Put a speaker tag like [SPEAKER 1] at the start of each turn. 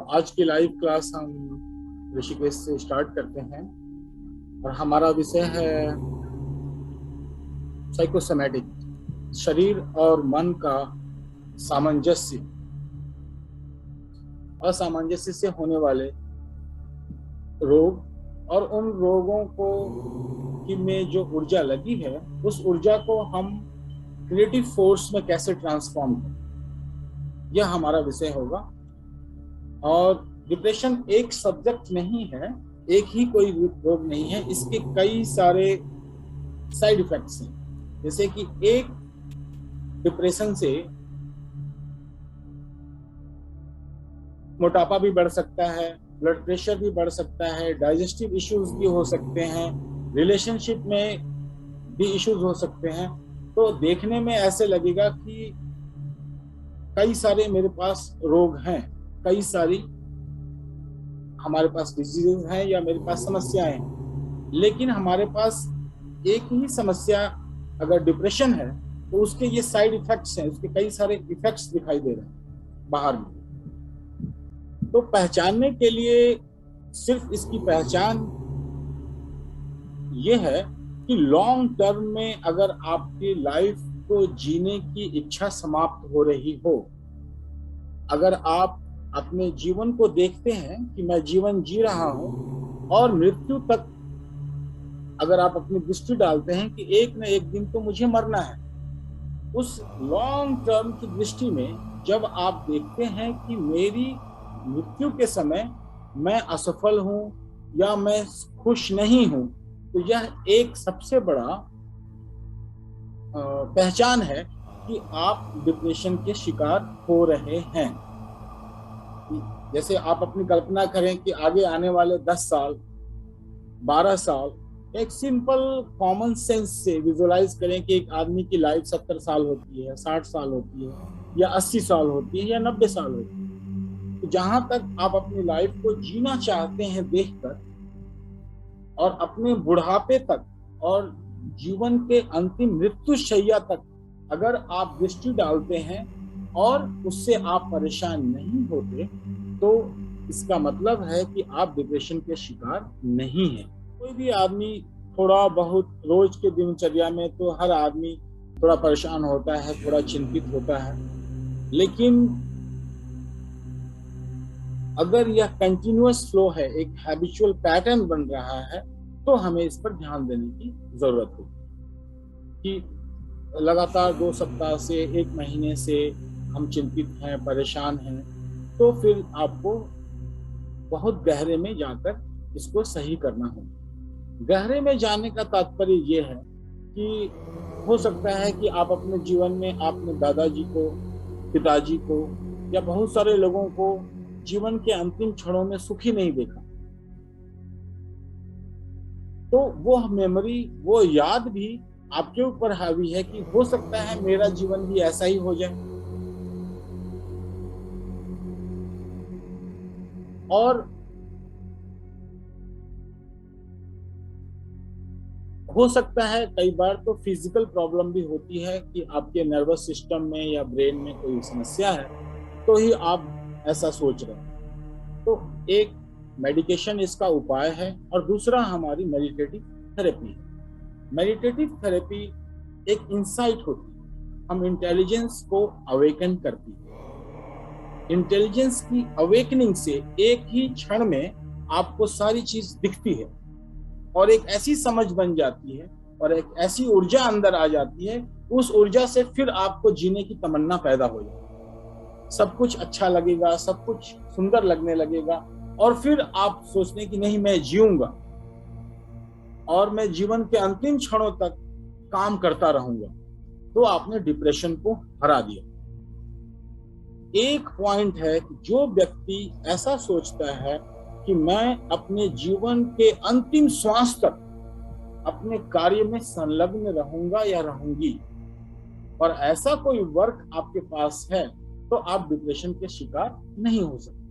[SPEAKER 1] आज की live class हम ऋषिकेश से स्टार्ट करते हैं और हमारा विषय है साइकोसोमैटिक, शरीर और मन का सामंजस्य, असामंजस्य से होने वाले रोग और उन रोगों को की में जो ऊर्जा लगी है उस ऊर्जा को हम क्रिएटिव फोर्स में कैसे ट्रांसफॉर्म करें, यह हमारा विषय होगा। और डिप्रेशन एक सब्जेक्ट नहीं है, एक ही कोई रोग नहीं है, इसके कई सारे साइड इफेक्ट्स हैं। जैसे कि एक डिप्रेशन से मोटापा भी बढ़ सकता है, ब्लड प्रेशर भी बढ़ सकता है, डाइजेस्टिव इश्यूज भी हो सकते हैं, रिलेशनशिप में भी इश्यूज हो सकते हैं। तो देखने में ऐसे लगेगा कि कई सारे मेरे पास रोग हैं, कई सारी हमारे पास डिजीज हैं या मेरे पास समस्याएं हैं, लेकिन हमारे पास एक ही समस्या अगर डिप्रेशन है तो उसके ये साइड इफेक्ट्स हैं, उसके कई सारे इफेक्ट्स दिखाई दे रहे हैं बाहर में। तो पहचानने के लिए सिर्फ इसकी पहचान ये है कि लॉन्ग टर्म में अगर आपकी लाइफ को जीने की इच्छा समाप्त हो रही हो, अगर आप अपने जीवन को देखते हैं कि मैं जीवन जी रहा हूं और मृत्यु तक अगर आप अपनी दृष्टि डालते हैं कि एक न एक दिन तो मुझे मरना है, उस लॉन्ग टर्म की दृष्टि में जब आप देखते हैं कि मेरी मृत्यु के समय मैं असफल हूं या मैं खुश नहीं हूं, तो यह एक सबसे बड़ा पहचान है कि आप डिप्रेशन के शिकार हो रहे हैं। जैसे आप अपनी कल्पना करें कि आगे आने वाले 10 साल 12 साल एक सिंपल कॉमन सेंस से विजुलाइज करें कि एक आदमी की लाइफ 70 साल होती है, 60 साल होती है या 80 साल होती है या 90 साल होती है। तो जहां तक आप अपनी लाइफ को जीना चाहते हैं देखकर, और अपने बुढ़ापे तक और जीवन के अंतिम मृत्युशैया तक अगर आप दृष्टि डालते हैं और उससे आप परेशान नहीं होते, तो इसका मतलब है कि आप डिप्रेशन के शिकार नहीं हैं। कोई भी आदमी थोड़ा बहुत रोज के दिनचर्या में तो हर आदमी थोड़ा परेशान होता है, थोड़ा चिंतित होता है, लेकिन अगर यह कंटिन्यूअस फ्लो है, एक हैबिचुअल पैटर्न बन रहा है, तो हमें इस पर ध्यान देने की जरूरत होगी कि लगातार 2 सप्ताह से 1 महीने से हम चिंतित हैं, परेशान हैं, तो फिर आपको बहुत गहरे में जाकर इसको सही करना होगा। गहरे में जाने का तात्पर्य ये है कि हो सकता है कि आप अपने जीवन में आपने दादाजी को, पिताजी को या बहुत सारे लोगों को जीवन के अंतिम क्षणों में सुखी नहीं देखा, तो वो मेमोरी, वो याद भी आपके ऊपर हावी है कि हो सकता है मेरा जीवन भी ऐसा ही हो जाए। और हो सकता है कई बार तो फिजिकल प्रॉब्लम भी होती है कि आपके नर्वस सिस्टम में या ब्रेन में कोई समस्या है, तो ही आप ऐसा सोच रहे हैं। तो एक मेडिकेशन इसका उपाय है और दूसरा हमारी मेडिटेटिव थेरेपी है। मेडिटेटिव थेरेपी एक इंसाइट होती है, हम इंटेलिजेंस को अवेकन करती है। इंटेलिजेंस की अवेकनिंग से एक ही क्षण में आपको सारी चीज दिखती है और एक ऐसी समझ बन जाती है और एक ऐसी ऊर्जा अंदर आ जाती है, उस ऊर्जा से फिर आपको जीने की तमन्ना पैदा हो जाती है। सब कुछ अच्छा लगेगा, सब कुछ सुंदर लगने लगेगा और फिर आप सोचने की नहीं, मैं जीऊंगा और मैं जीवन के अंतिम क्षणों तक काम करता रहूंगा, तो आपने डिप्रेशन को हरा दिया। एक पॉइंट है कि जो व्यक्ति ऐसा सोचता है कि मैं अपने जीवन के अंतिम श्वास तक अपने कार्य में संलग्न रहूंगा या रहूंगी, और ऐसा कोई वर्क आपके पास है, तो आप डिप्रेशन के शिकार नहीं हो सकते।